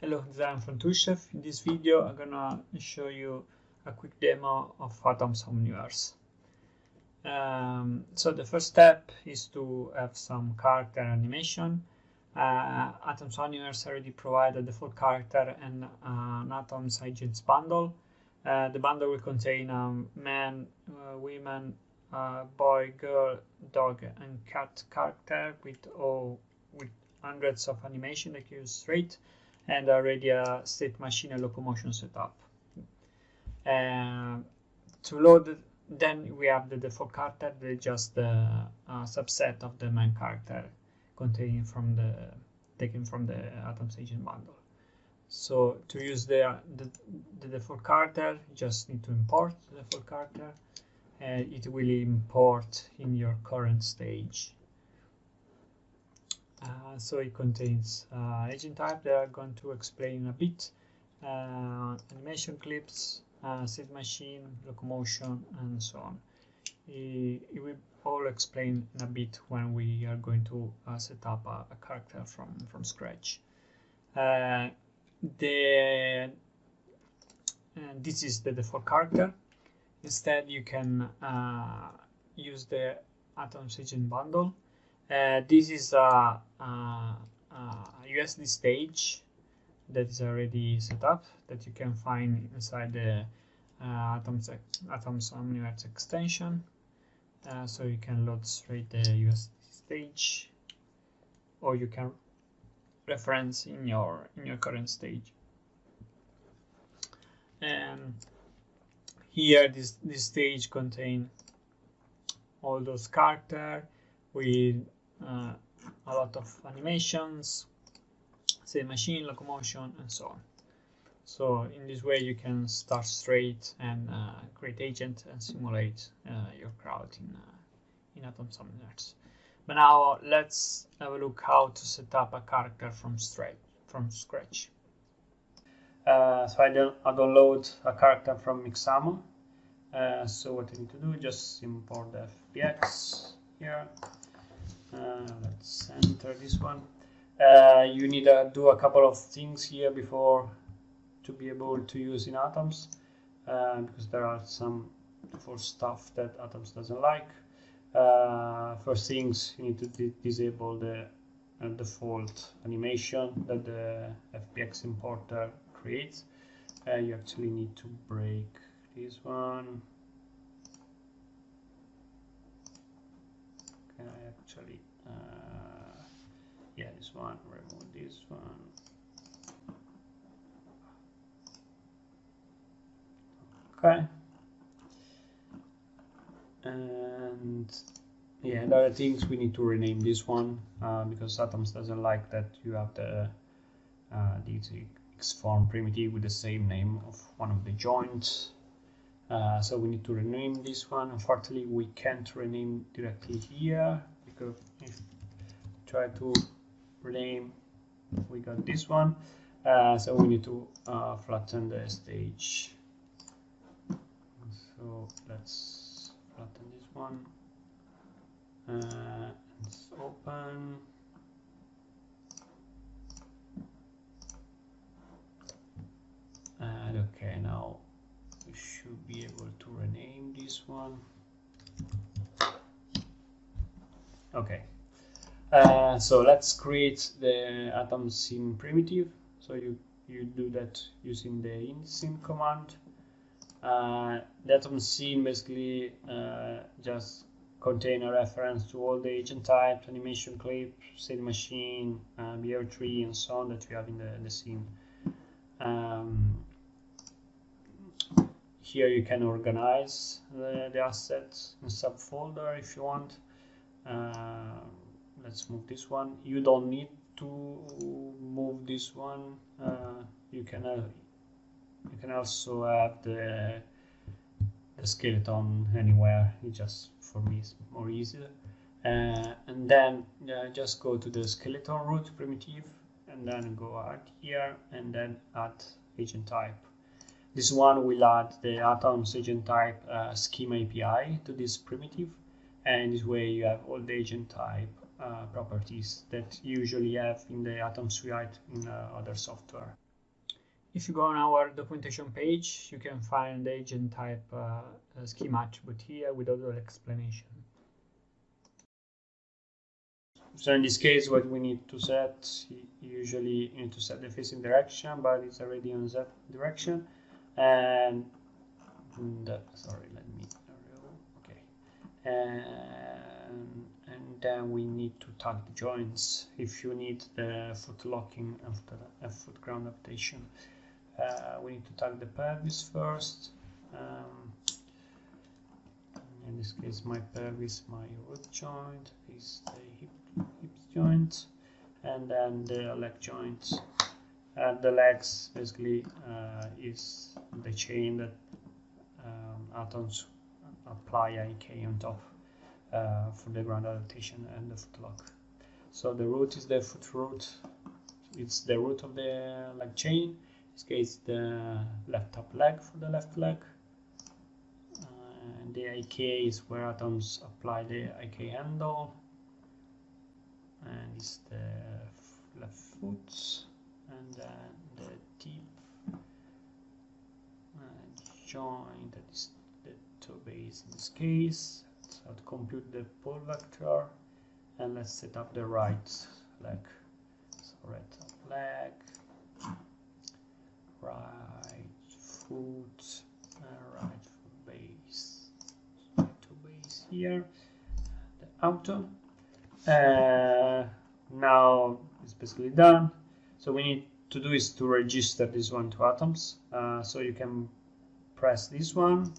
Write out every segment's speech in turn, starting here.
Hello, I'm from Tushef. In this video, I'm gonna show you a quick demo of AtomsOmniverse. So the first step is to have some character animation. AtomsOmniverse already provides a default character and an Atoms Agents bundle. The bundle will contain man, women, boy, girl, dog, and cat character with hundreds of animation that you use straight, and already a state machine and locomotion setup. To load, then we have the default character, just a subset of the main character taken from the Atoms Agent bundle. So to use the default character, you just need to import the default character, and it will import in your current stage. So it contains agent type that I'm going to explain in a bit, animation clips, state machine, locomotion, and so on. It will all explain in a bit when we are going to set up a character from scratch. This is the default character. Instead, you can use the Atoms Agent bundle. This is a USD stage that is already set up that you can find inside the AtomsOmniverse extension. So you can load straight the USD stage, or you can reference in your current stage. And here this stage contains all those characters with a lot of animations, state machine, locomotion, and so on. So in this way you can start straight and create agent and simulate your crowd in AtomsOmniverse. But now let's have a look how to set up a character from scratch. So I download a character from Mixamo. So what I need to do, just import the FBX here. Let's enter this one. You need to do a couple of things here before to be able to use in Atoms, because there are some default stuff that Atoms doesn't like. First things, you need to disable the default animation that the FBX importer creates. You actually need to break this one. Can I actually yeah, this one, remove this one. Okay. And yeah, the other things, we need to rename this one because Atoms doesn't like that you have the Xform primitive with the same name of one of the joints. So we need to rename this one. Unfortunately, we can't rename directly here, because if we try to rename, we got this one. So we need to flatten the stage. So let's flatten this one. Let's open. And okay, now we should be able to rename this one. Okay, so let's create the AtomSim primitive. So you do that using the insim command. The AtomSim basically just contain a reference to all the agent types, animation clip, state machine, behavior tree, and so on that you have in the sim. Here you can organize the assets in subfolder if you want. Let's move this one. You don't need to move this one. You can also have the skeleton anywhere. It just, for me, is more easier. And then just go to the skeleton root primitive, and then go add here, and then add agent type. This one will add the Atoms agent type schema API to this primitive, and this way you have all the agent type properties that you usually have in the Atom suite in other software. If you go on our documentation page, you can find the agent type schema attribute here with all the explanation. So in this case, what we need to set, usually you need to set the facing direction, but it's already on that direction. And sorry, let me, okay. And then we need to tag the joints if you need the foot locking after a foot ground adaptation. We need to tag the pelvis first. In this case, my pelvis, my root joint, is the hip joint, and then the leg joints. And the legs basically is the chain that Atoms apply IK on top for the ground adaptation and the foot lock. So the root is the foot root. It's the root of the leg chain. In this case, the left top leg for the left leg. And the IK is where Atoms apply the IK handle. And it's the left foot. And then the deep joint, that is the toe base in this case. So to compute the pull vector, and let's set up the right leg. So right top leg, right foot, and right foot base. So toe base here, the auto. Now it's basically done. So we need to do is to register this one to Atoms. So you can press this one,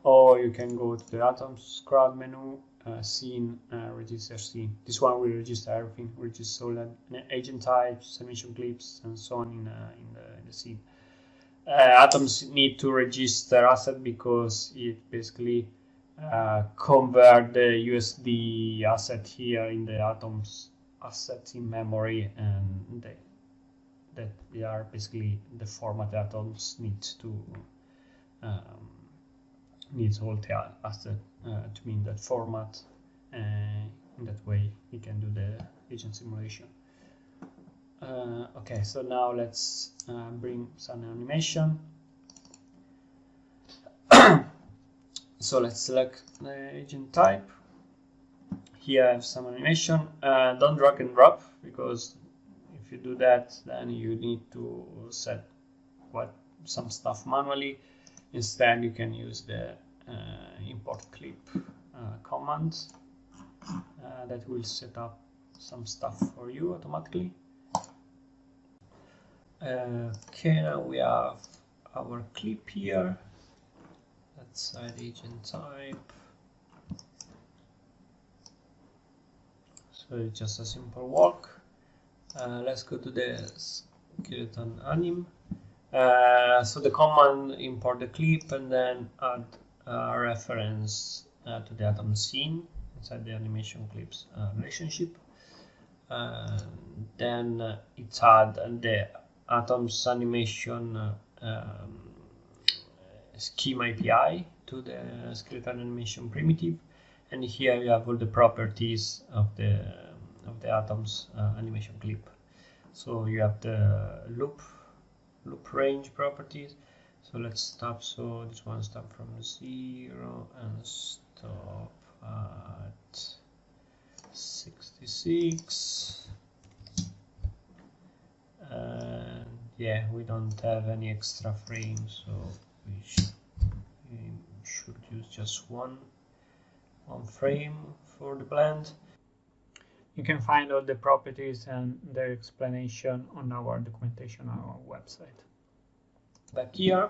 or you can go to the Atoms crowd menu, scene, register scene. This one will register everything, register all the agent types, animation clips, and so on in the scene. Atoms need to register asset because it basically convert the USD asset here in the Atoms assets in memory, and that they are basically the format that Atoms needs to needs all the asset to be in that format. In that way, we can do the agent simulation. Okay, so now let's bring some animation. So let's select the agent type. Here I have some animation. Don't drag and drop, because if you do that, then you need to set some stuff manually. Instead, you can use the import clip command that will set up some stuff for you automatically. Okay, now we have our clip here. Let's add agent type. So it's just a simple walk. Let's go to the skeleton anim. So the command import the clip and then add a reference to the atom scene inside the animation clips relationship. Then it's add the Atoms animation schema API to the skeleton animation primitive, and here you have all the properties of the Atoms animation clip. So you have the loop range properties. So let's stop. So this one stop from 0 and stop at 66. And yeah, we don't have any extra frames, so we should use just one frame for the blend. You can find all the properties and their explanation on our documentation on our website. Back here,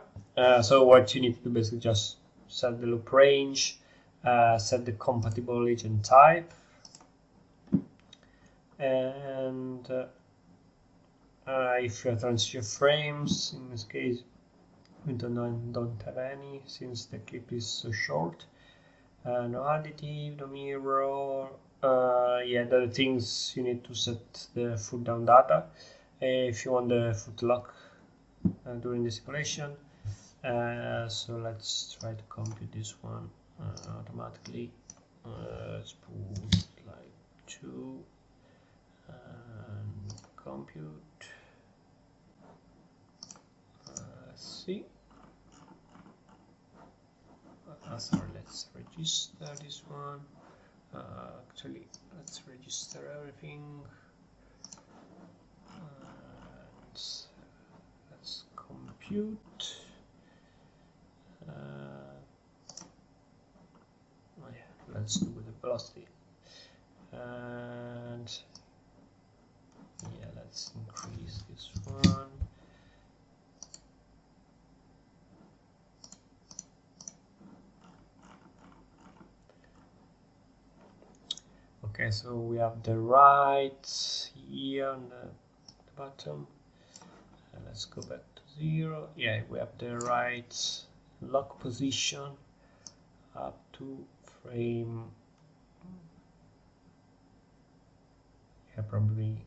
so what you need to do basically just set the loop range, set the compatible agent type, and if you have transition frames, in this case we don't have any since the clip is so short. No additive, no mirror. Yeah, the other things you need to set the foot down data if you want the foot lock during the simulation. So let's try to compute this one automatically. Let's put like 2 and compute. let's see. Sorry, let's register this one. Actually, let's register everything. And let's compute. Oh yeah, let's do the velocity. And yeah, let's increase this one. Okay, so we have the right here on the bottom. And let's go back to 0. Yeah, we have the right lock position up to frame. Yeah, probably.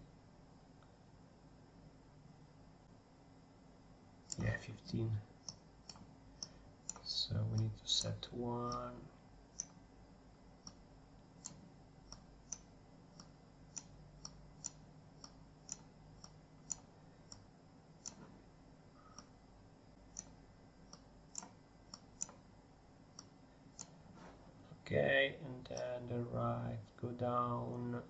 Yeah, 15. So we need to set 1. Okay, and then the right go down.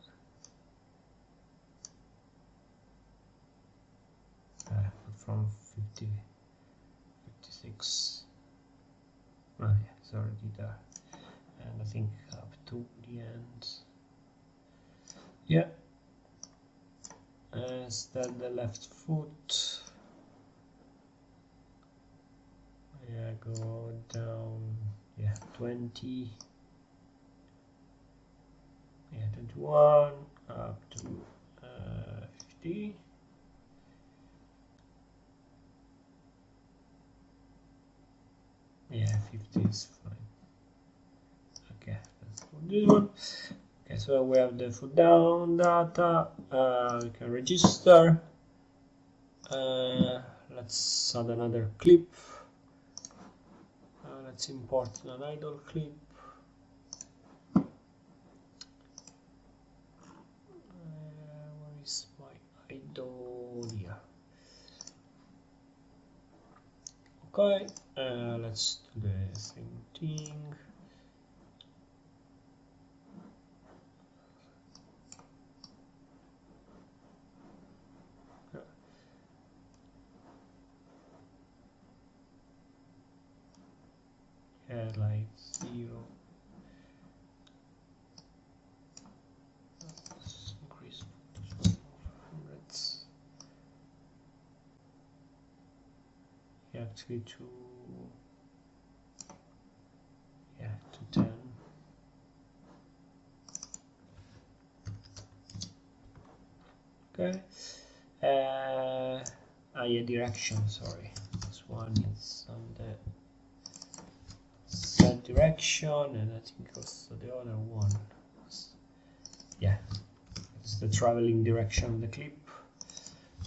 From 50, 56. Oh, yeah, it's already there. And I think up to the end. Yeah. Instead, the left foot. Yeah, go down. Yeah, 20. Yeah, 21 up to 50. Yeah, 50 is fine. Okay, let's do this one. Okay, so we have the foot down data. We can register. Let's add another clip. Let's import an idle clip. Where is my idle here? Okay, let's do the same thing. Like 0. Let's increase hundreds. Actually to 10. Okay. Yeah, direction. Sorry, this one is on the set direction, and I think also the other one. Yeah, it's the traveling direction of the clip.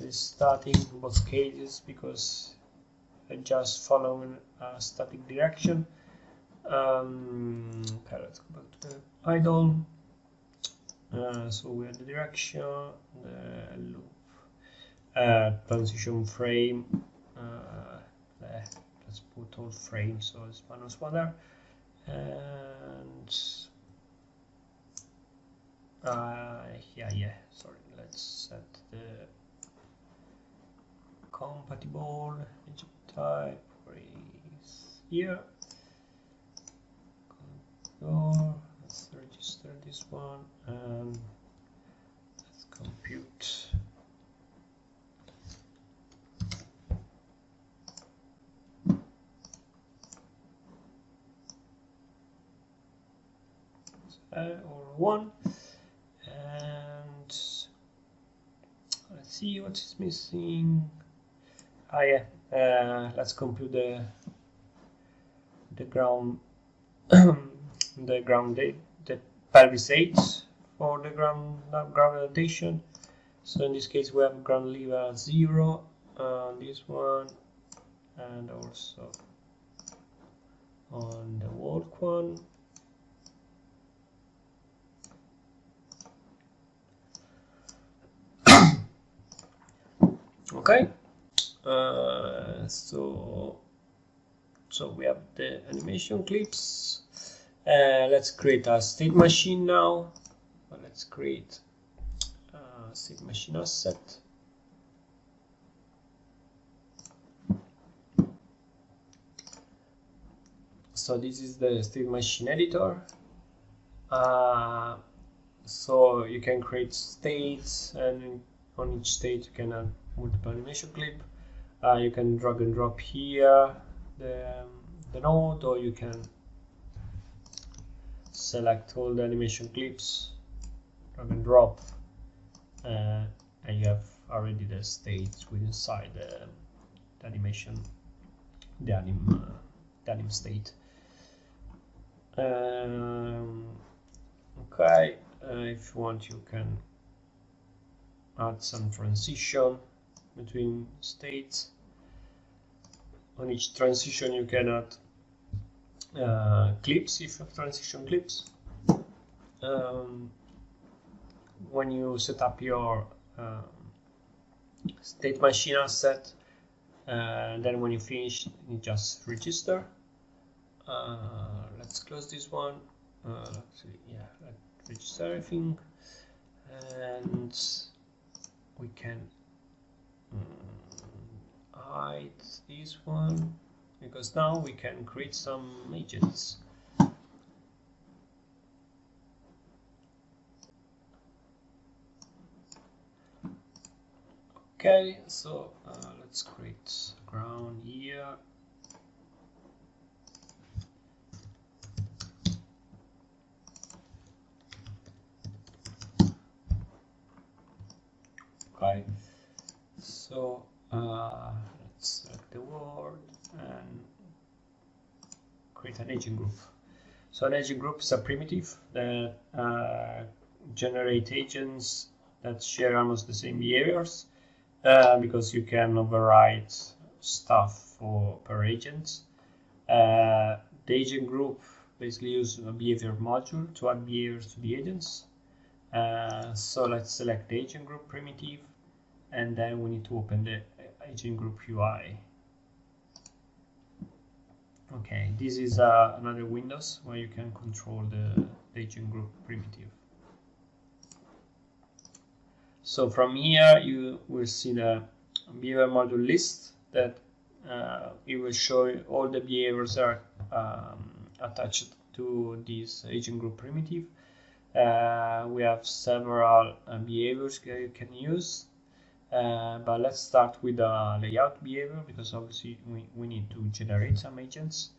It's starting in both cases because I just following a static direction. Okay, let's go back to the idle. So we have the direction, the loop, transition frame. Let's put all frames so it's -1 there, and yeah. Sorry, let's set the compatible Egypt type. Where is here? Let's register this one and let's compute. Or 1, and let's see what is missing. Let's compute the ground the pelvis height for the ground rotation. So in this case we have ground lever 0 on this one, and also on the walk one. Okay, So we have the animation clips. Let's create a state machine now. Let's create a state machine asset. So this is the state machine editor. So you can create states, and on each state you can add multiple animation clip. You can drag and drop here the node, or you can select all the animation clips, drag and drop, and you have already the states with inside the animation, the anim state. Okay, if you want, you can add some transition between states. On each transition you can add clips if you have transition clips. When you set up your state machine asset, then when you finish, you just register. Let's close this one. Let's see, yeah, let's register everything, and we can hide this one, because now we can create some agents. Okay, so let's create ground here. Okay, so let's select the word and create an agent group. So an agent group is a primitive that generate agents that share almost the same behaviors, because you can override stuff per agent. The agent group basically uses a behavior module to add behaviors to the agents. So let's select the agent group primitive, and then we need to open the agent group UI. Okay, this is another Windows where you can control the agent group primitive. So from here you will see the behavior module list that it will show all the behaviors that are attached to this agent group primitive. We have several behaviors that you can use, but let's start with the layout behavior, because obviously we need to generate some agents.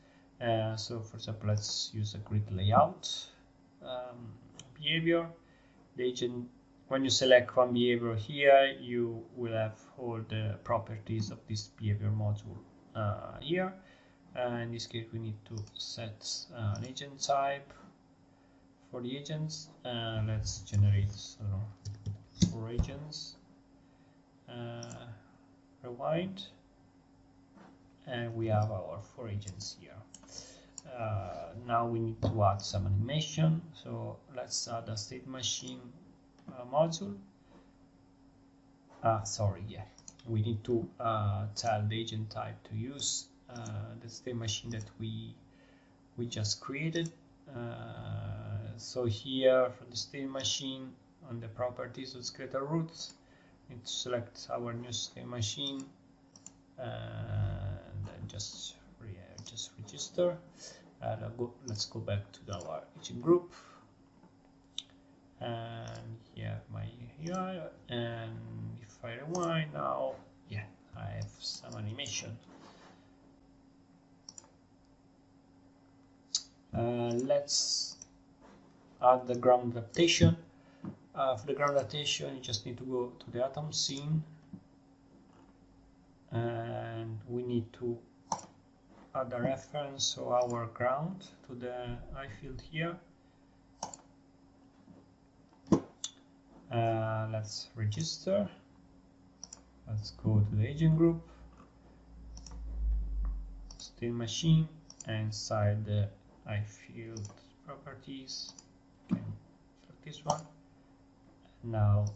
So for example, let's use a grid layout behavior. The agent, when you select one behavior here, you will have all the properties of this behavior module here. In this case, we need to set an agent type for the agents. Let's generate 4 agents. Rewind, and we have our 4 agents here. Now we need to add some animation, so let's add a state machine module. We need to tell the agent type to use the state machine that we just created. So here for the state machine, on the properties of creator roots, we need to select our new state machine, and then just register. Let's go back to our agent group, and here my UI, and if I rewind now, yeah, I have some animation. Let's add the ground adaptation. For the ground adaptation, you just need to go to the atom scene, and we need to add a reference, so our ground, to the I field here. Let's register. Let's go to the agent group, state machine, and inside the I field properties, okay, select this one. Now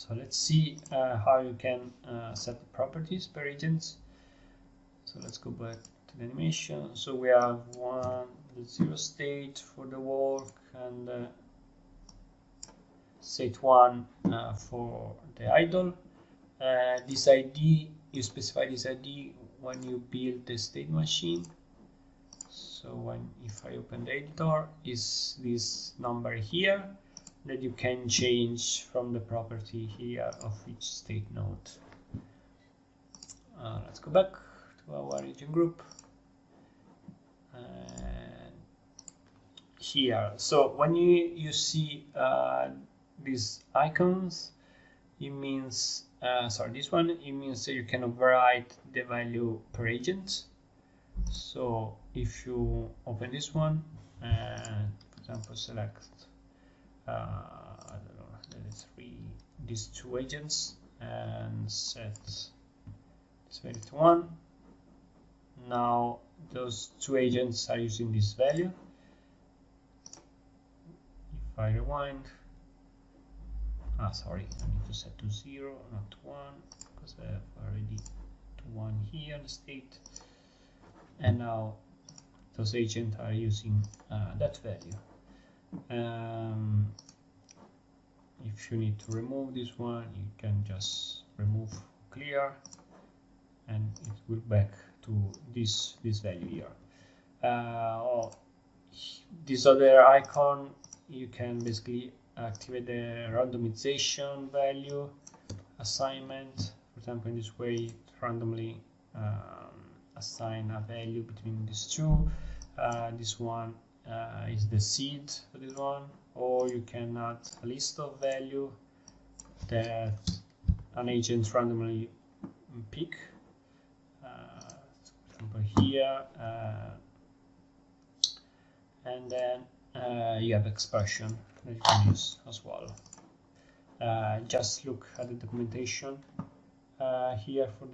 So let's see how you can set the properties per agents. So let's go back to the animation. So we have the 0 state for the work, and state 1 for the idle. This ID, you specify this ID when you build the state machine. So if I open the editor, is this number here that you can change from the property here of each state node. Let's go back to our agent group. And here, so when you see these icons, it means this one, it means that you can override the value per agent. So if you open this one and, for example, select I don't know, these two agents, and set this value to 1. Now those two agents are using this value. If I rewind, sorry, I need to set to 0, not to 1, because I have already to 1 here in the state. And now those agents are using that value. If you need to remove this one, you can just remove clear, and it will back to this value here. This other icon, you can basically activate the randomization value assignment. For example, in this way, randomly assign a value between these two. This one is the seed for this one, or you can add a list of value that an agent randomly pick. For example, here, and then you have expression that you can use as well. Just look at the documentation here for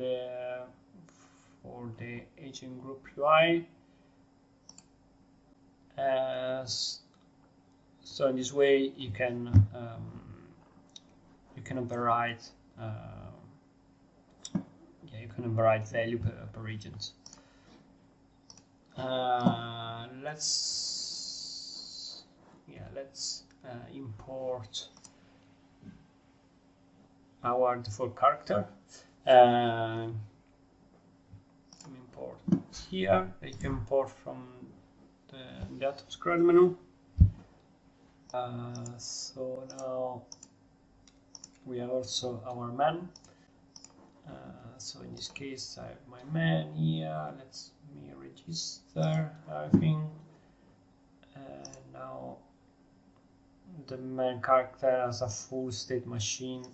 the agent group UI. So in this way you can override value per agent. Let's import our default character. Import here. You can import from the Atoms CRUD menu. So now we have also our man. So in this case, I have my man here. Let me register everything. And now the man character has a full state machine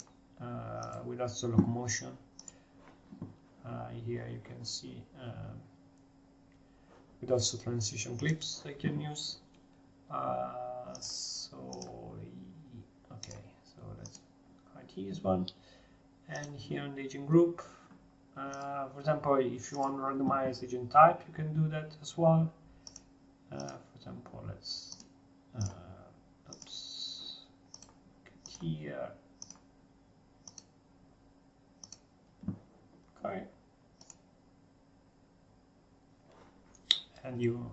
with also locomotion. Here you can see with also transition clips I can use. Okay, so let's hide this one. And here in the agent group, for example, if you want to randomize agent type, you can do that as well. For example, let's get here. Okay. And you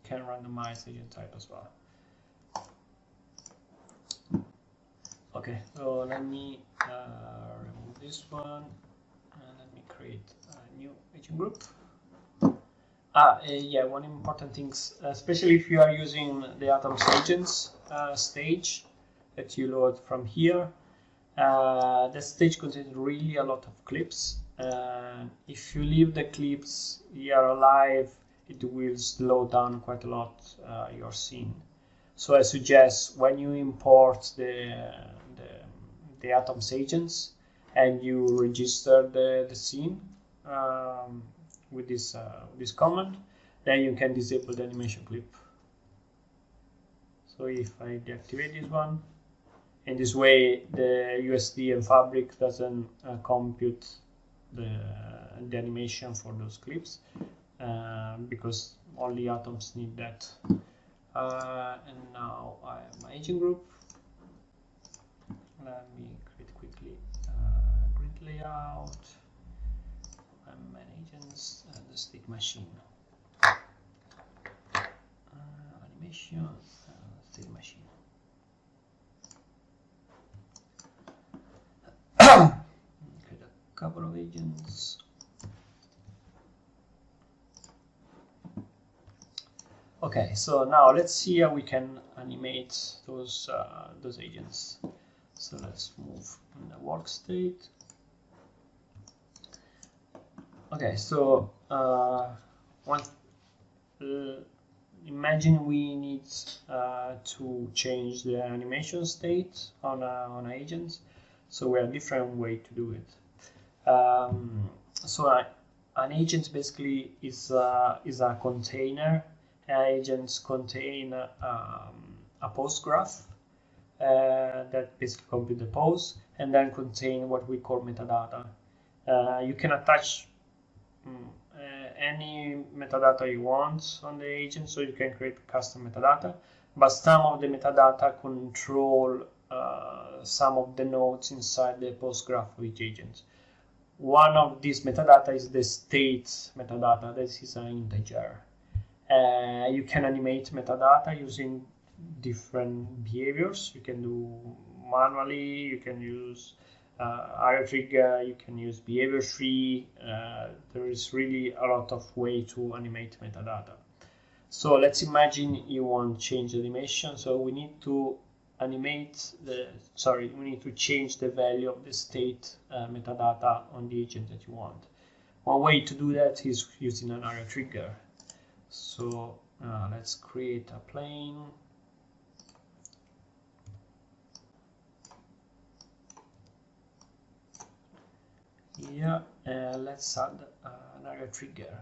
can randomize agent type as well. Okay, so let me remove this one, and let me create a new agent group. Yeah, one important thing, especially if you are using the Atoms agents stage that you load from here, the stage contains really a lot of clips. If you leave the clips here alive, it will slow down quite a lot your scene. So I suggest when you import the Atoms agents and you register the scene with this command, then you can disable the animation clip. So if I deactivate this one, in this way the USD and Fabric doesn't compute the animation for those clips, because only Atoms need that. And now I have my agent group. Let me create quickly layout, man agents, and the state machine. Animation, state machine. Create a couple of agents. Okay, so now let's see how we can animate those agents. So let's move in the work state. Okay, so imagine we need to change the animation state on agents. So we have different way to do it. An agent basically is a container. Agents contain a pose graph that basically compute the pose, and then contain what we call metadata. You can attach any metadata you want on the agent, so you can create custom metadata, but some of the metadata control some of the nodes inside the pose graph of each agent. One of these metadata is the state metadata. This is an integer. You can animate metadata using different behaviors. You can do manually, you can use arrow trigger, you can use behavior tree. There is really a lot of way to animate metadata. So let's imagine you want to change the animation. So we need to we need to change the value of the state metadata on the agent that you want. One way to do that is using an arrow trigger. So let's create a plane. Here, let's add an arrow trigger.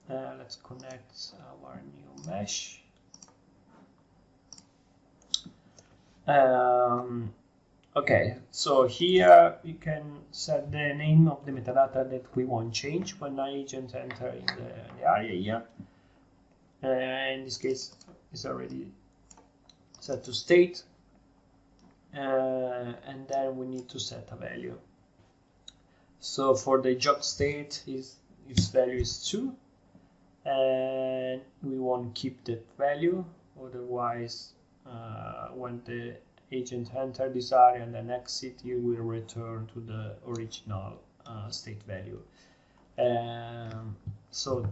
Let's connect our new mesh. Okay, so here we can set the name of the metadata that we want to change when an agent enter in the area here. In this case, it's already set to state, and then we need to set a value. So for the jog state, its value is 2, and we want to keep that value. Otherwise, when the agent enter this area and then exit, you will return to the original state value. So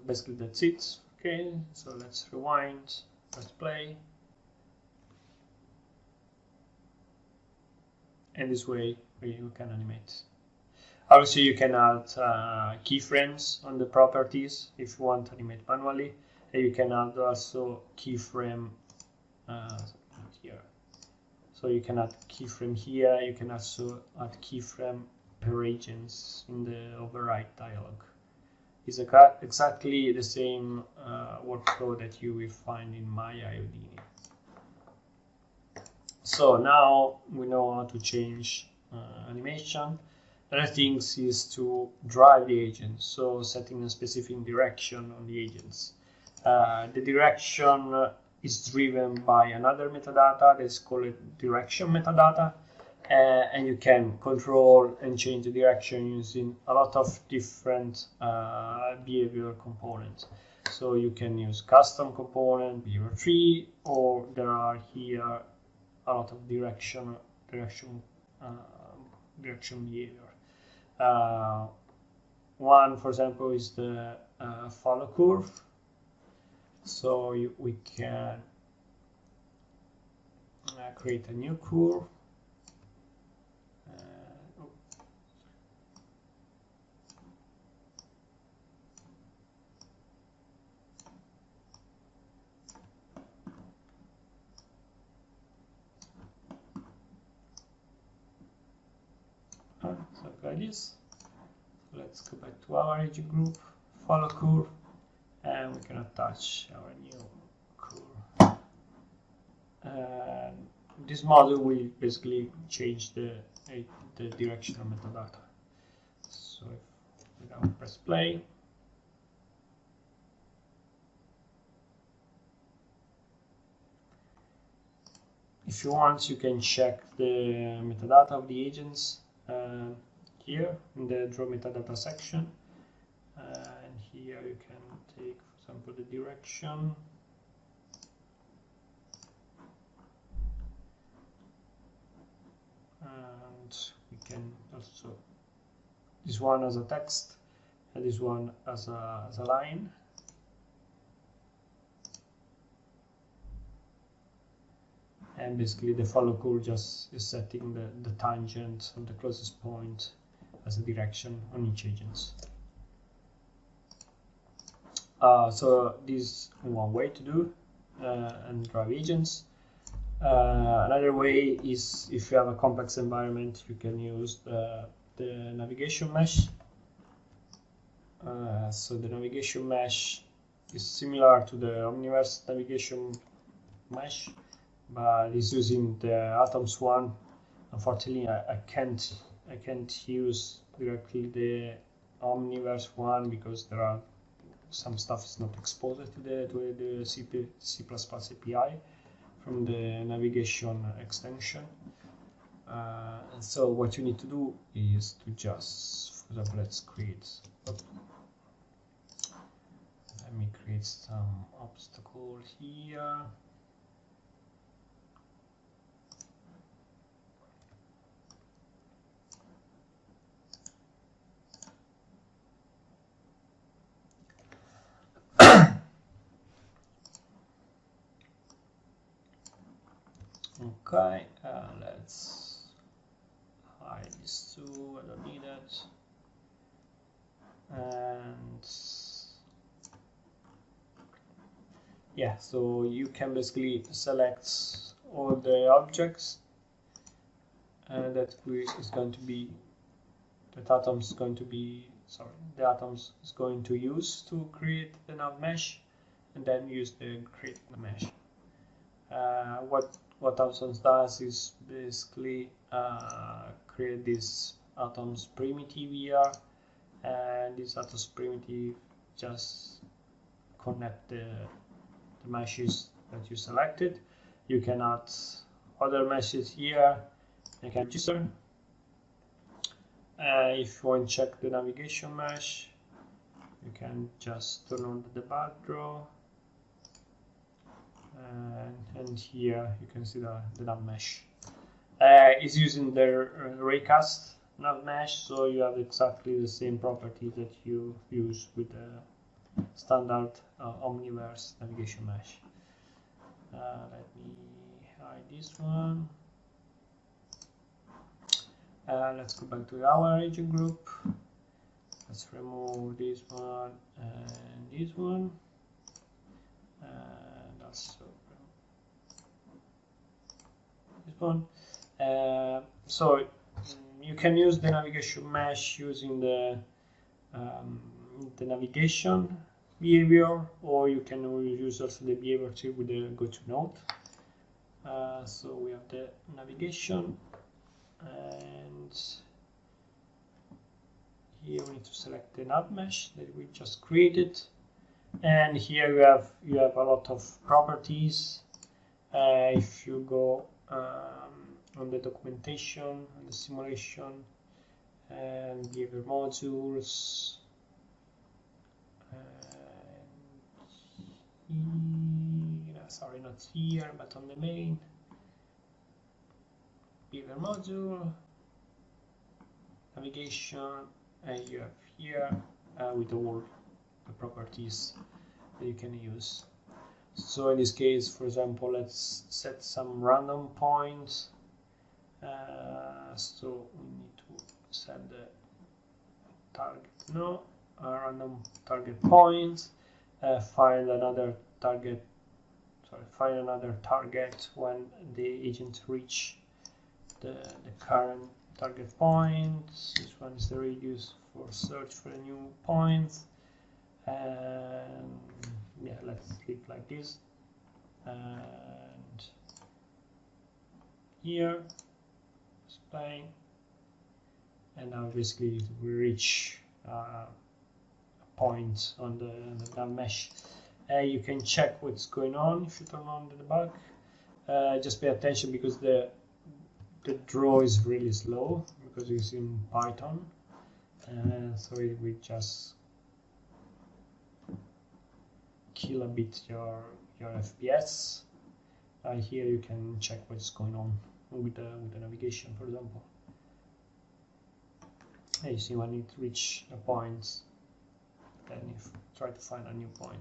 basically that's it. Okay, so let's rewind, press play, and this way you can animate. Obviously, you can add keyframes on the properties if you want to animate manually, and you can add also keyframe here. So you can add keyframe here. You can also add keyframe per agents in the override dialog. It's exactly the same workflow that you will find in MyIODini. So now we know how to change animation. Another thing is to drive the agents, so setting a specific direction on the agents. The direction is driven by another metadata that's called direction metadata, and you can control and change the direction using a lot of different behavior components. So you can use custom component, behavior tree, or there are here a lot of direction behavior. One, for example, is the follow curve. So we can create a new curve. Something like this. Let's go back to our agent group, follow curve, and we can attach our new curve. This model will basically change the directional metadata. So if we now press play, if you want, you can check the metadata of the agents here in the draw metadata section, and here you can take, for example, the direction. And we can also this one as a text and this one as a line. And basically the follow code just is setting the tangent of the closest point as a direction on each agent. So this is one way to do and drive agents. Another way is if you have a complex environment, you can use the navigation mesh. So the navigation mesh is similar to the Omniverse navigation mesh, but it's using the Atoms one. Unfortunately, I can't use directly the Omniverse one because there are some stuff is not exposed to the C++ API from the navigation extension. And so what you need to do is to just, for example, let's create. Let me create some obstacle here. Okay, let's hide these two, I don't need that. And yeah, so you can basically select all the objects that is going to be, that Atoms is going to be, sorry, the Atoms is going to use to create the nav mesh, and then use the create mesh. What Atoms does is basically create this Atoms primitive here, and this Atoms primitive just connect the meshes that you selected. You can add other meshes here. You can register. If you want to check the navigation mesh, you can just turn on the debug draw. And here you can see the nav mesh. It's using the raycast nav mesh, so you have exactly the same property that you use with the standard Omniverse navigation mesh. Let me hide this one. Let's go back to our agent group. Let's remove this one and this one. And also this one. So you can use the navigation mesh using the navigation behavior, or you can use also the behavior tree with the go to node. So we have the navigation, and here we need to select the nav mesh that we just created. And here you have a lot of properties. If you go on the documentation and the simulation and behavior modules, sorry, not here, but on the main behavior module, navigation, and you have here with all the properties that you can use. So in this case, for example, let's set some random points. So we need to set the target, no, a random target point. Find another target. Sorry, find another target when the agent reach the current target point. This one is the radius for search for a new point. And yeah, let's click like this, and here display, and now basically we reach a point on the nav mesh. You can check what's going on if you turn on the debug. just pay attention because the draw is really slow because it's in Python, so it will just kill a bit your FPS. Here you can check what's going on with the navigation, for example. You see when it reach a point, then you try to find a new point.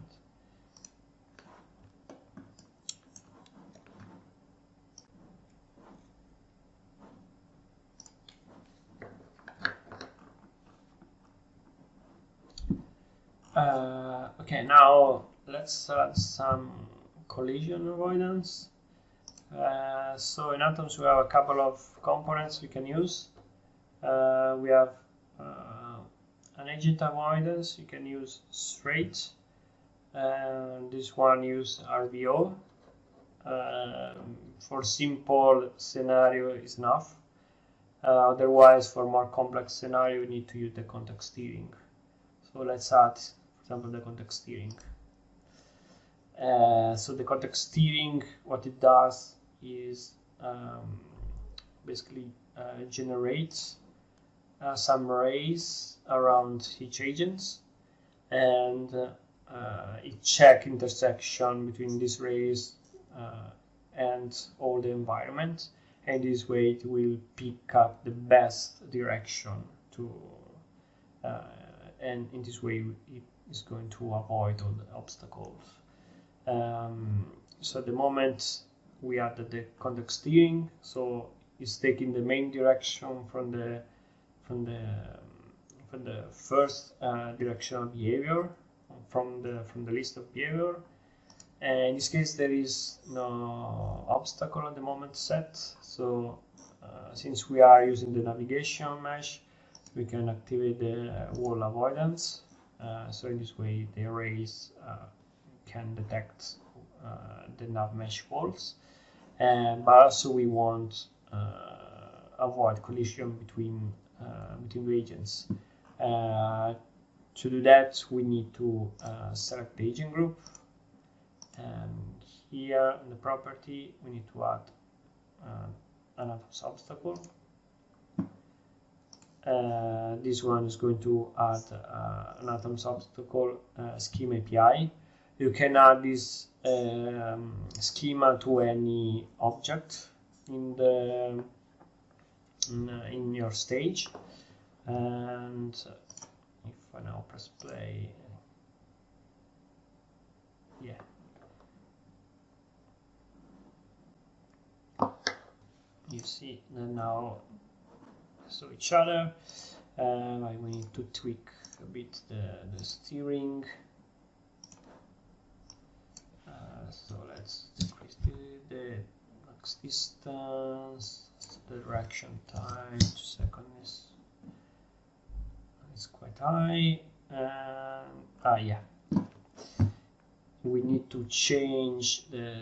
Okay, now let's add some collision avoidance. So in Atoms we have a couple of components we can use. We have an agent avoidance. You can use straight. This one use RVO. For simple scenario is enough. Otherwise, for more complex scenario, you need to use the context steering. So let's add, for example, the context steering. So the context steering, what it does is basically generates some rays around each agent, and it check intersection between these rays and all the environment, and this way it will pick up the best direction to and in this way it is going to avoid all the obstacles. So at the moment we added the context steering, so it's taking the main direction from the first directional behavior from the list of behavior. And in this case there is no obstacle at the moment set, so since we are using the navigation mesh, we can activate the wall avoidance. So in this way the arrays can detect the nav mesh walls, but also we want avoid collision between the agents. To do that, we need to select the agent group, and here in the property we need to add an Atoms obstacle. This one is going to add an Atoms obstacle schema API. You can add this schema to any object in your stage, and if I now press play, yeah, you see that now so each other. We need to tweak a bit the steering. So let's decrease the max distance, the reaction time to seconds is quite high. Yeah, we need to change the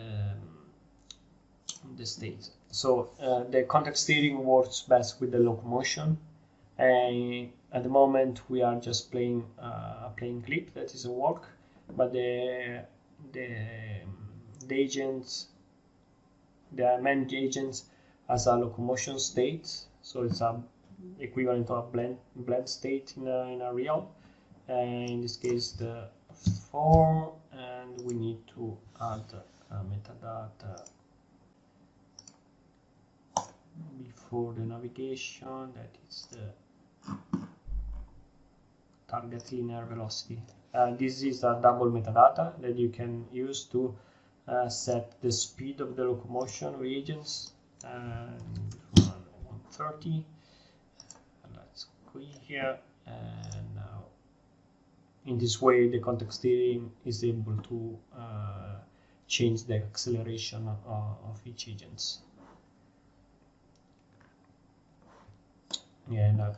state. So the context steering works best with the locomotion, and at the moment we are just playing a plain clip that is a walk, but the agents, the main agents, has a locomotion state, so it's a equivalent to a blend state in a real, and in this case the form, and we need to add metadata before the navigation, that is the target linear velocity. This is a double metadata that you can use to set the speed of the locomotion reagents, and 130. Let's go here, and now in this way the context steering is able to change the acceleration of each agent. Yeah, now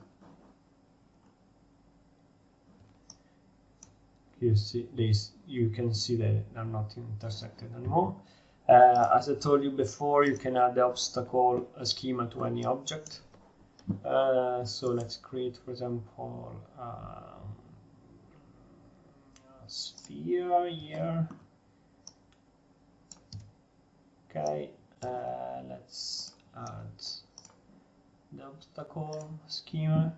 you see this. You can see that they're not intersected anymore. As I told you before, you can add the obstacle schema to any object. So let's create, for example, a sphere here. Okay, Let's add the obstacle schema.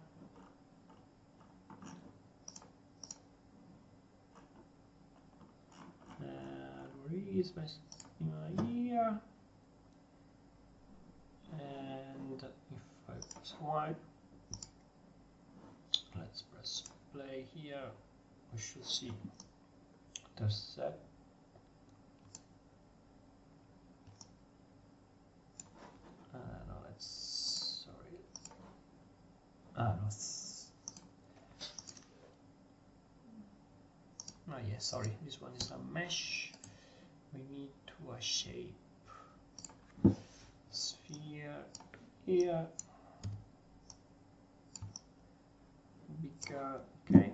Where is my schema here? And if I press Y, let's press play here, we should see the set. No, let's, sorry. No. Oh yeah, sorry, this one is a mesh. We need to a shape. Sphere here. Bigger, okay.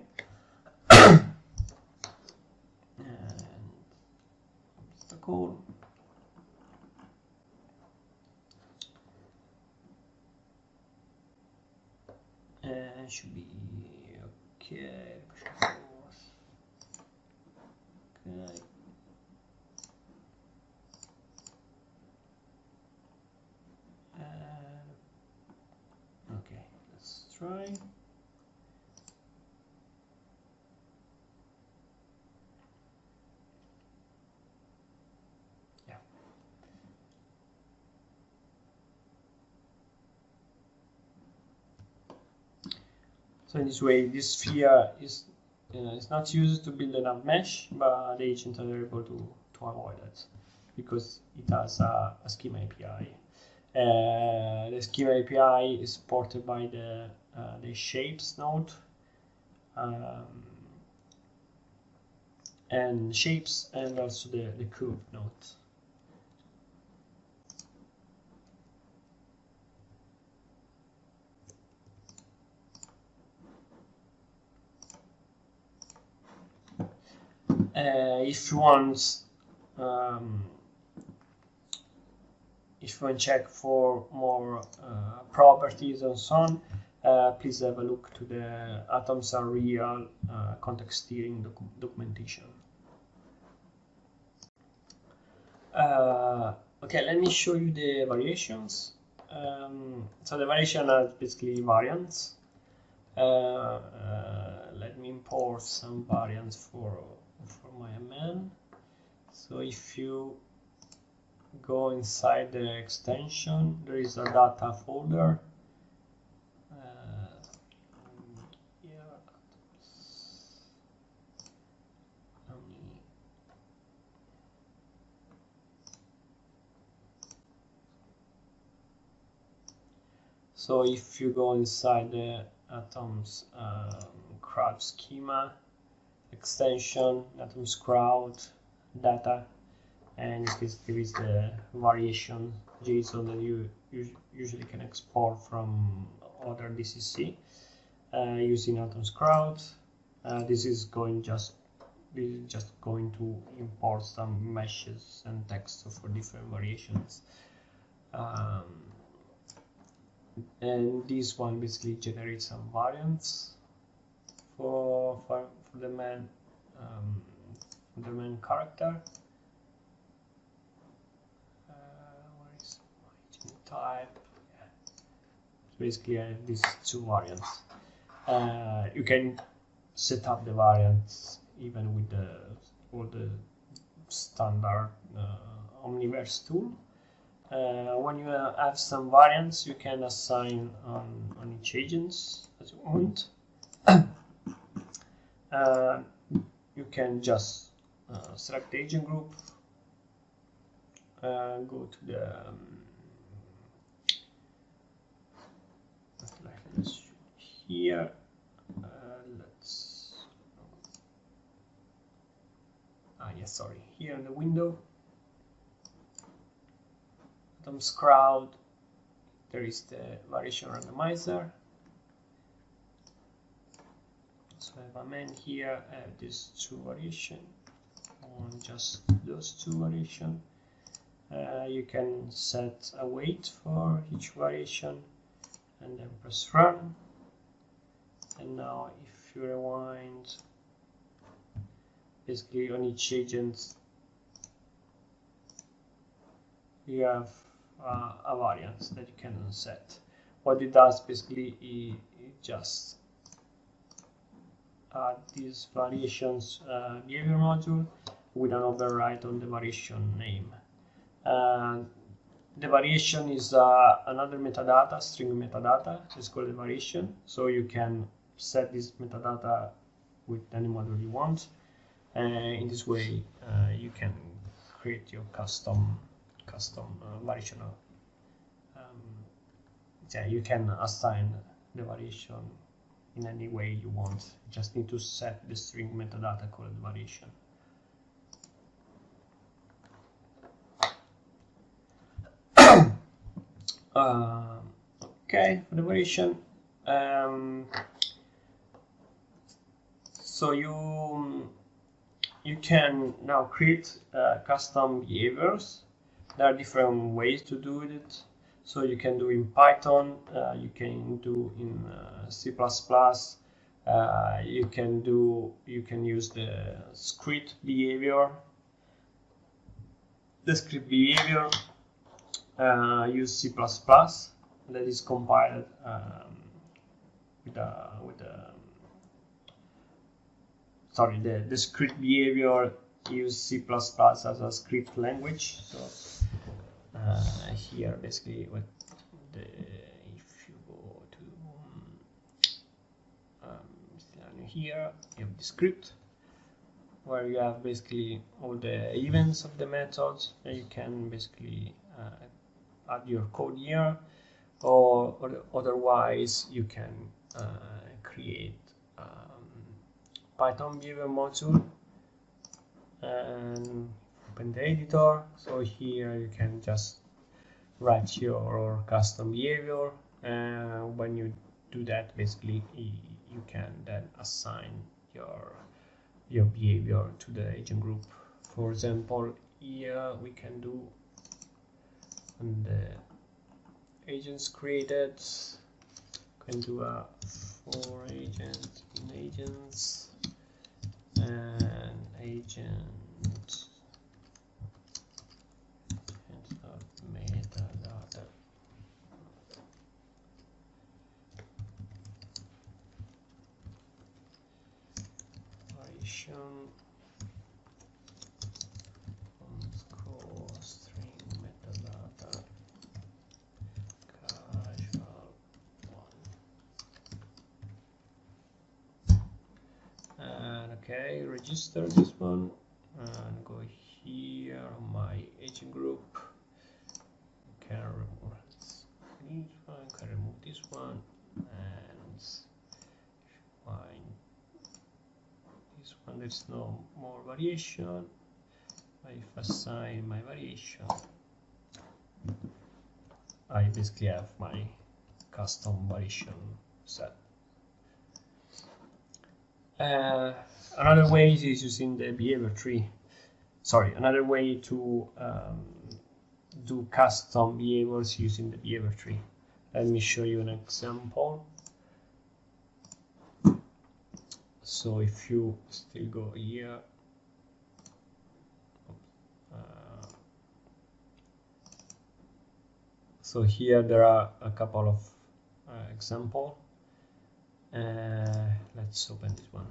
And obstacle. And should be okay. Okay. Okay, let's try. Yeah. So in this way, this sphere is not used to build enough mesh, but the agents are able to avoid it because it has a schema API. The schema API is supported by the shapes node, and shapes, and also the curve node. If you want check for more properties and so on, please have a look to the Atoms Are Real context steering documentation. Okay, let me show you the variations. So the variation are basically variants. Let me import some variants for my MN. So if you go inside the extension, there is a data folder. So if you go inside the Atoms crowd schema extension, Atoms crowd data, and there is the variation JSON that you usually can export from other DCC using Atoms crowd. This is just going to import some meshes and text for different variations. And this one basically generates some variants for the main character. Where is my type? Yeah. So basically, I have these two variants. You can set up the variants even with all the standard Omniverse tool. When you have some variants, you can assign on each agents as you want. You can just select the agent group, go to the here. Yes, sorry. Here in the window, Atoms crowd. There is the variation randomizer. So I have a main here. I have these two variation. On just those two variation. You can set a weight for each variation, and then press run. And now, if you rewind, basically on each agent, you have a variant that you can set. What it does basically it just add these variations behavior module with an override on the variation name. The variation is another metadata, string metadata. It's called a variation. So you can set this metadata with any module you want. In this way, you can create your custom variation. Yeah, you can assign the variation in any way you want. You just need to set the string metadata called variation. Okay, for the variation. So you can now create custom behaviors. There are different ways to do it. So you can do in Python, you can do in C++, you can use the script behavior. The script behavior use C++ that is compiled the script behavior use C++ as a script language. So here basically if you go to here you have the script where you have basically all the events of the methods, and you can basically add your code here, or otherwise you can create Python behavior module and open the editor. So here you can just write your custom behavior, and when you do that, basically you can then assign your behavior to the agent group. For example, here we can do on the agents created, can do a for agent in agents and agent of metadata. Variation underscore string metadata casual one. And okay, register this one and go here on my agent group. Can remove this one, can remove this one, and find this one. There's no more variation. If I assign my variation, I basically have my custom variation set. Another way is using the behavior tree. Sorry, another way to do custom behaviors using the behavior tree. Let me show you an example. So if you still go here, so here there are a couple of examples. Let's open this one.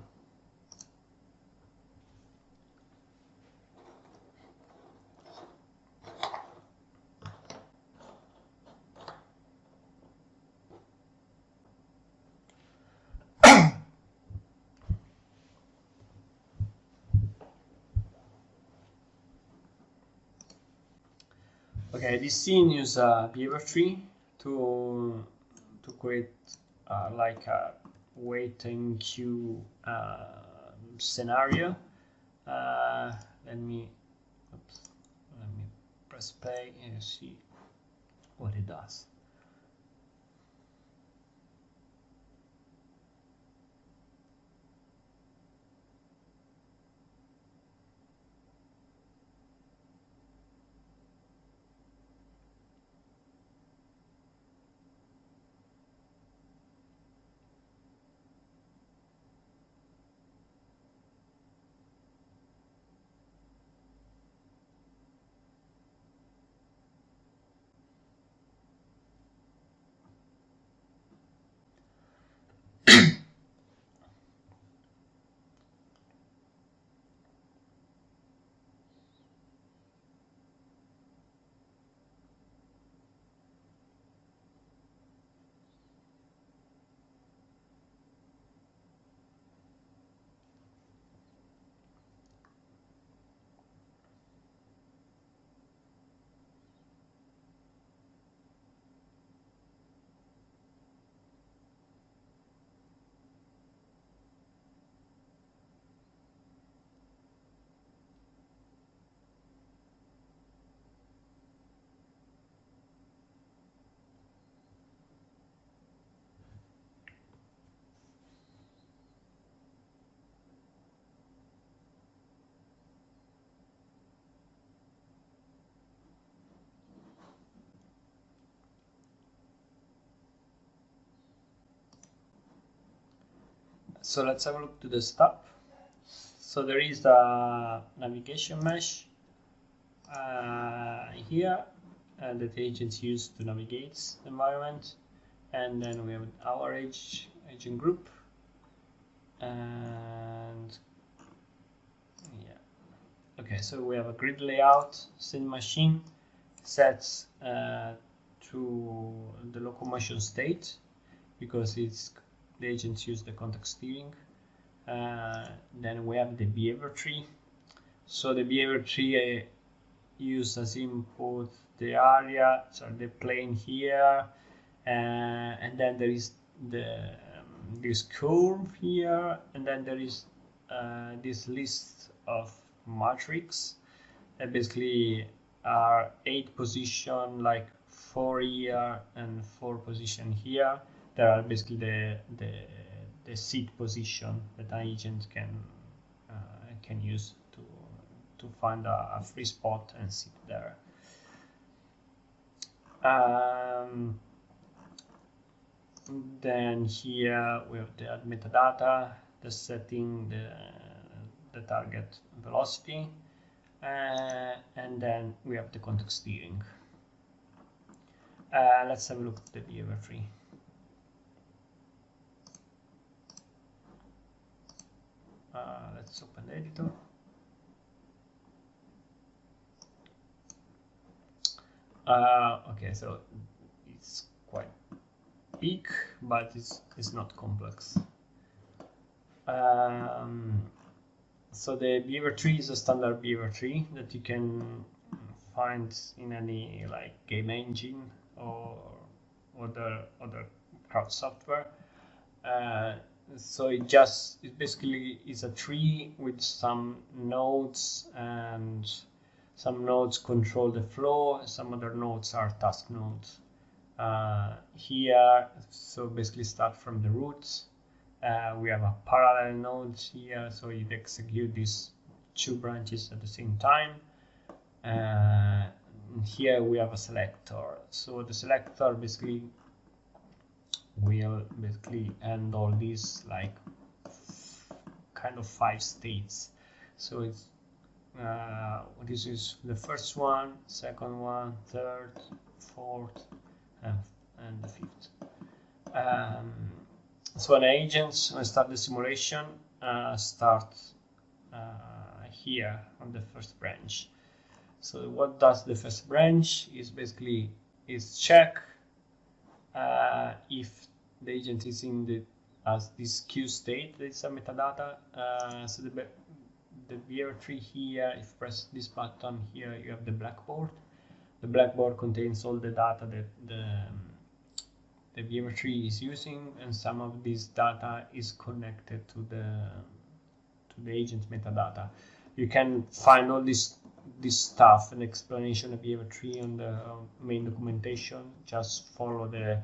Okay, this scene uses a behavior tree to create like a waiting queue scenario. Let me press play and see what it does. So let's have a look to the stuff. So there is a navigation mesh here that the agents use to navigate the environment, and then we have our agent group, and yeah, okay. So we have a grid layout, scene machine sets to the locomotion state because it's the agents use the context steering. Then we have the behavior tree. So the behavior tree use as input the area, so the plane here, and then there is the this curve here, and then there is this list of matrix that basically are 8 position, like 4 here and 4 position here. There are basically the seat position that an agent can use to find a free spot and sit there. Then here we have the metadata, the setting, the target velocity, and then we have the context steering. Let's have a look at the behavior tree. Let's open the editor. Okay, so it's quite big, but it's not complex. So the behavior tree is a standard behavior tree that you can find in any like game engine or other crowd software. So it basically is a tree with some nodes, and some nodes control the flow, some other nodes are task nodes. Here, so basically start from the roots. We have a parallel node here, so you execute these 2 branches at the same time. Here we have a selector. So the selector basically will handle these like kind of 5 states. So it's this is the first one, second one, third, fourth, and the 5th. So an agent, when start the simulation, start here on the first branch. So what does the first branch is basically check if the agent is in as this queue state. There is a metadata. So the behavior tree here, if you press this button here, you have the blackboard. The blackboard contains all the data that the behavior tree is using, and some of this data is connected to the agent metadata. You can find all this stuff and explanation of behavior tree on the main documentation. Just follow the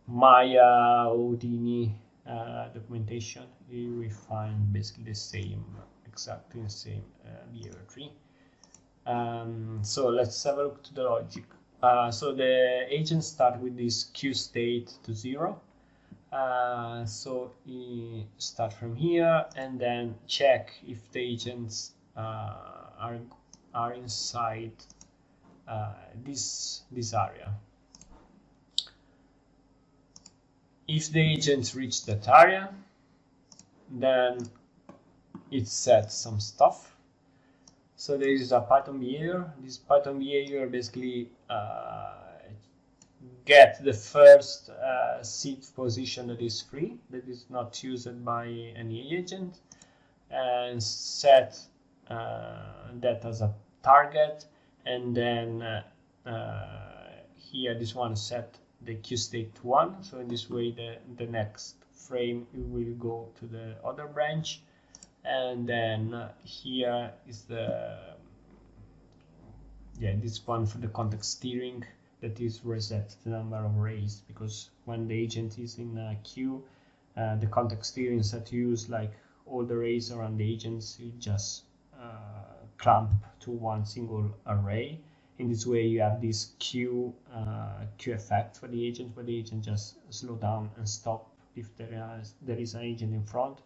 Maya Houdini documentation. You will find basically exactly the same behavior tree. So let's have a look to the logic. So the agents start with this queue state to 0. So you start from here and then check if the agents are inside this area. If the agents reach that area, then it sets some stuff. So there is a Python behavior. This Python behavior basically get the first seat position that is free, that is not used by any agent, and set that as a target, and then here this one set the queue state to 1. So in this way the next frame will go to the other branch, and then here is this one for the context steering, that is reset the number of arrays, because when the agent is in a queue, the context steering set to use like all the arrays around the agents, you just clamp to one single array. In this way you have this queue effect for the agent, where the agent just slow down and stop if there is an agent in front.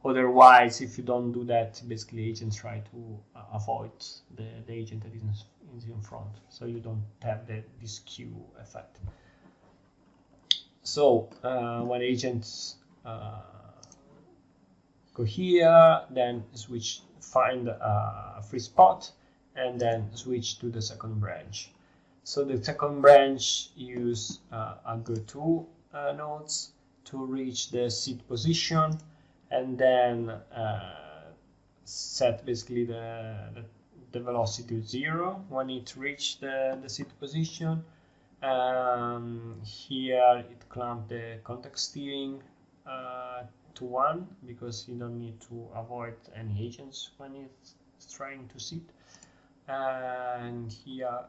Otherwise, if you don't do that, basically agents try to avoid the agent that is in front, so you don't have this queue effect. So when agents go here, then switch, find a free spot, and then switch to the second branch. So the second branch use a go-to nodes to reach the seed position, and then set basically the velocity to 0 when it reached the seed position. Here it clamped the contact steering to 1 because you don't need to avoid any agents when it's trying to seed. And here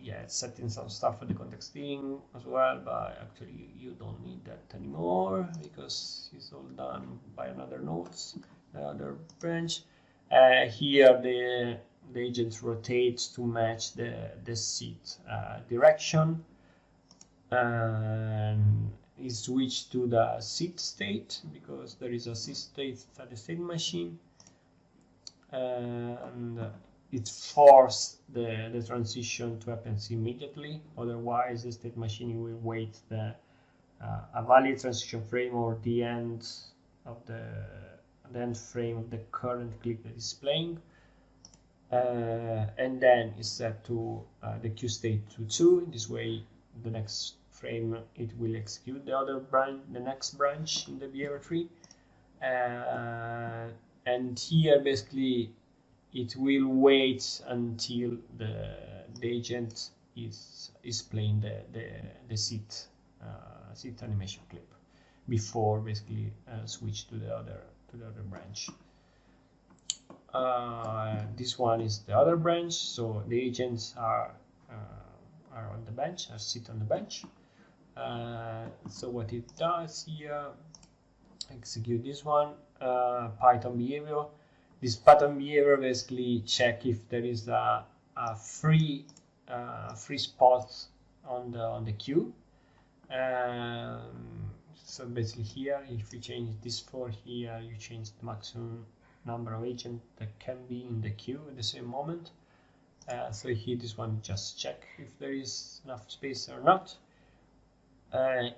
yeah, it's setting some stuff for the context steering as well, but actually you don't need that anymore because it's all done by another nodes, another branch. Here the agent rotates to match the seat direction, and is switched to the seat state because there is a seat state at the state machine, and it forces the transition to happen immediately. Otherwise, the state machine will wait a valid transition frame or the end of the end frame of the current clip that is playing, and then is set to the queue state to 2. In this way, the next frame it will execute the next branch in the behavior tree, and here basically it will wait until the agent is playing the seat animation clip before basically switch to the other branch. This one is the other branch, so the agents are on the bench, sit on the bench. So what it does here, execute this one, Python behavior. This Python behavior basically check if there is a free spot on the queue. So basically here, if you change this for here, you change the maximum number of agents that can be in the queue at the same moment. So here this one just check if there is enough space or not.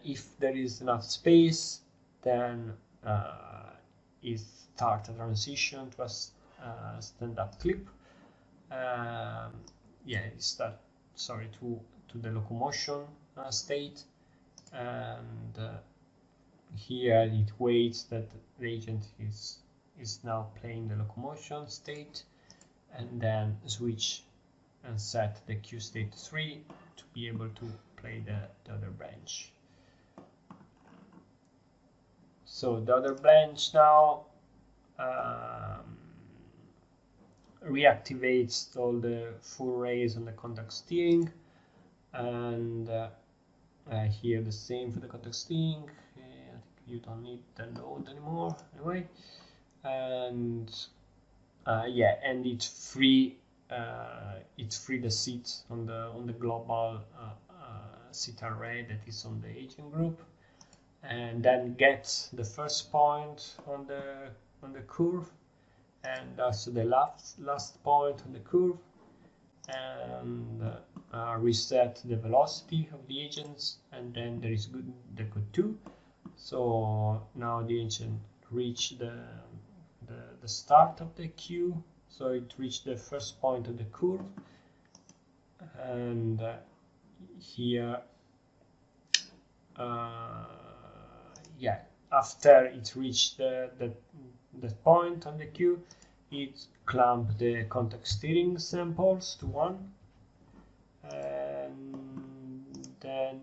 If there is enough space, then it start a transition to a stand-up clip. Yeah, it start to the locomotion state, and here it waits that the agent is now playing the locomotion state, and then switch and set the queue state to 3 to be able to play the other branch. So the other branch now reactivates all the full rays on the contact steering, and here the same for the contact steering. I think you don't need the node anymore anyway, and yeah, and it free the seat on the global seat array that is on the agent group, and then gets the first point on the curve, and also the last point on the curve, and reset the velocity of the agents, and then there is the good 2. So now the agent reached the start of the queue, so it reached the first point of the curve, and here yeah, after it reached the point on the queue, it clamped the contact steering samples to 1, and then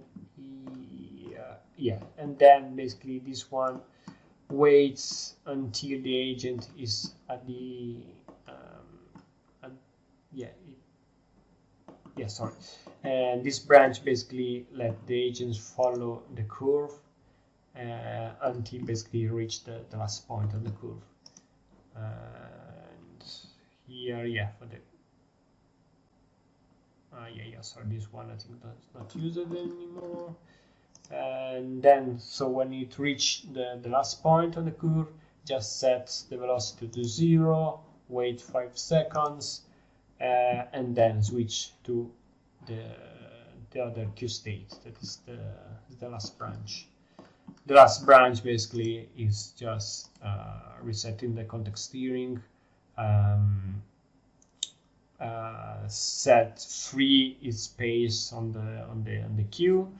yeah, and then basically this one waits until the agent is at the and this branch basically let the agents follow the curve until basically reach the last point of the curve. And here, yeah, for sorry, this one I think that's not used anymore. And then, so when it reach the last point on the curve, just set the velocity to 0, wait 5 seconds, and then switch to the other Q state, that is the last branch. The last branch basically is just resetting the context steering, set free its space on the queue,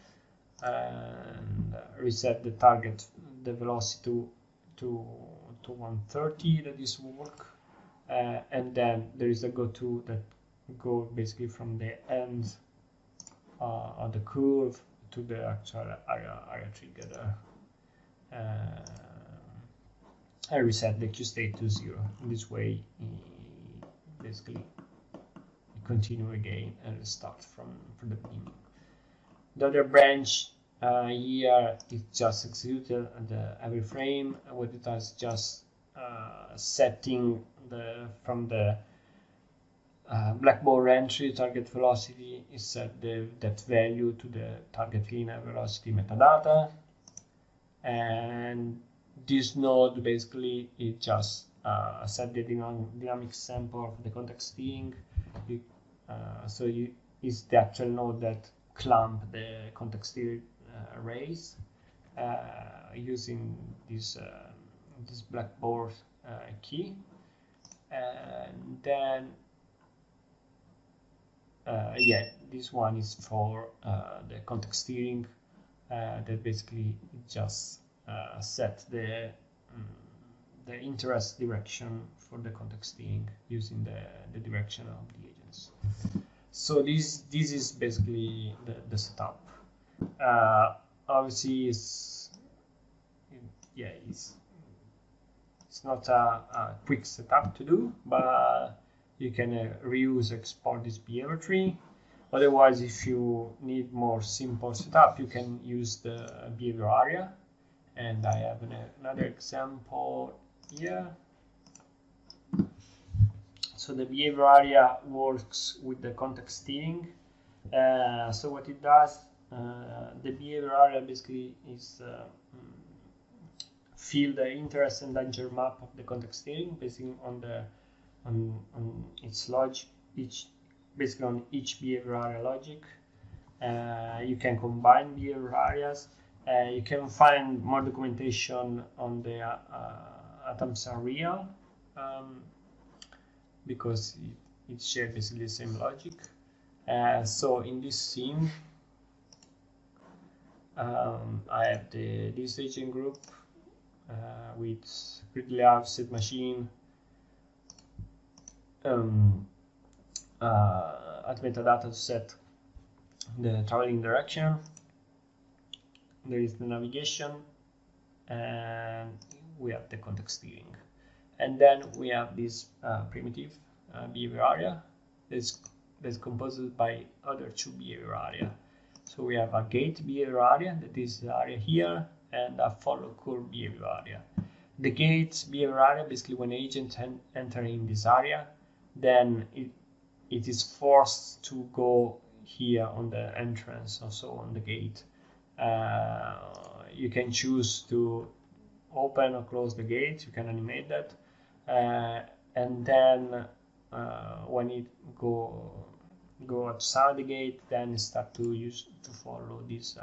and reset the target, the velocity to 130, that is work, and then there is a go-to that go basically from the end of the curve to the actual area trigger. I reset the Q state to 0. In this way, basically continue again and start from the beginning. The other branch here is just executed every frame. What it does just setting from the blackboard entry target velocity is set that value to the target linear velocity metadata, and this node basically is just set the dynamic sample of the context steering. So is the actual node that clamp the context steering arrays using this blackboard key, and then this one is for the context steering that basically just set the interest direction for the context steering using the direction of the agents. So this is basically the setup. Obviously, it's not a quick setup to do, but you can reuse, export this behavior tree. Otherwise, if you need more simple setup, you can use the behavior area. And I have another example here. So the behavior area works with the context steering. So what it does, the behavior area basically is fill the interest and danger map of the context steering, basically on its logic, basically on each behavior area logic. You can combine behavior areas. You can find more documentation on the AtomsOmniverse because it shares basically the same logic. So in this scene, I have this agent group with grid layout, state machine, at metadata to set the traveling direction. There is the navigation, and we have the context steering. And then we have this primitive behavior area that's composed by other two behavior area. So we have a gate behavior area, that is the area here, and a follow curve behavior area. The gate behavior area, basically when agent enter in this area, then it is forced to go here on the entrance, also on the gate. You can choose to open or close the gate, you can animate that, and then when it go outside the gate, then start to follow this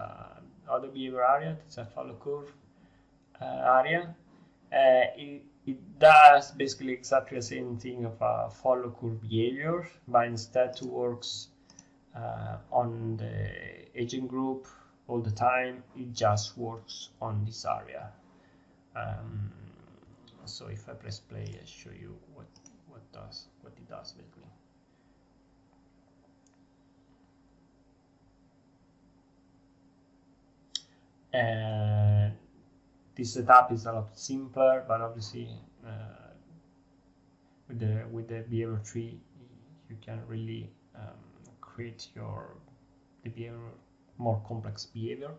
other behavior area, it's a follow curve area. It does basically exactly the same thing of a follow curve behavior, but instead works on the agent group all the time. It just works on this area. So if I press play, I show you what it does basically. And this setup is a lot simpler, but obviously with the behavior tree, you can really create the behavior, more complex behavior.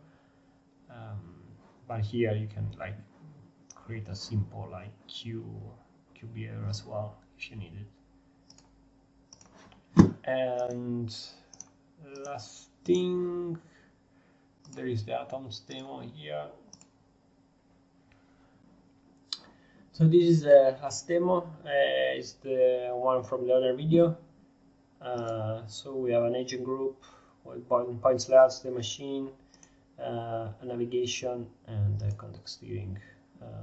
But here you can like create a simple like Q behavior as well if you need it. And last thing, there is the Atoms demo here. So this is the last demo. It's the one from the other video. So we have an agent group with point slouts, the machine, a navigation, and context steering.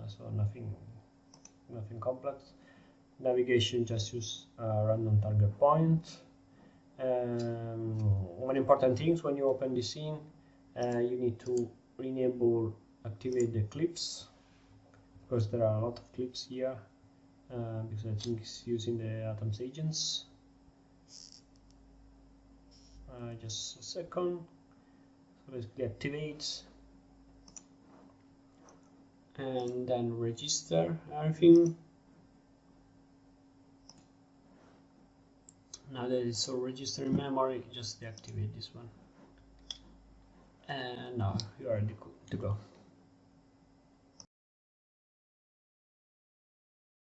So nothing complex. Navigation just use a random target point. One important thing is when you open the scene, you need to activate the clips, because there are a lot of clips here, because I think it's using the Atoms agents. Just a second. So basically activate and then register everything. Now that it's all registered in memory, just deactivate this one. And now you are ready to go.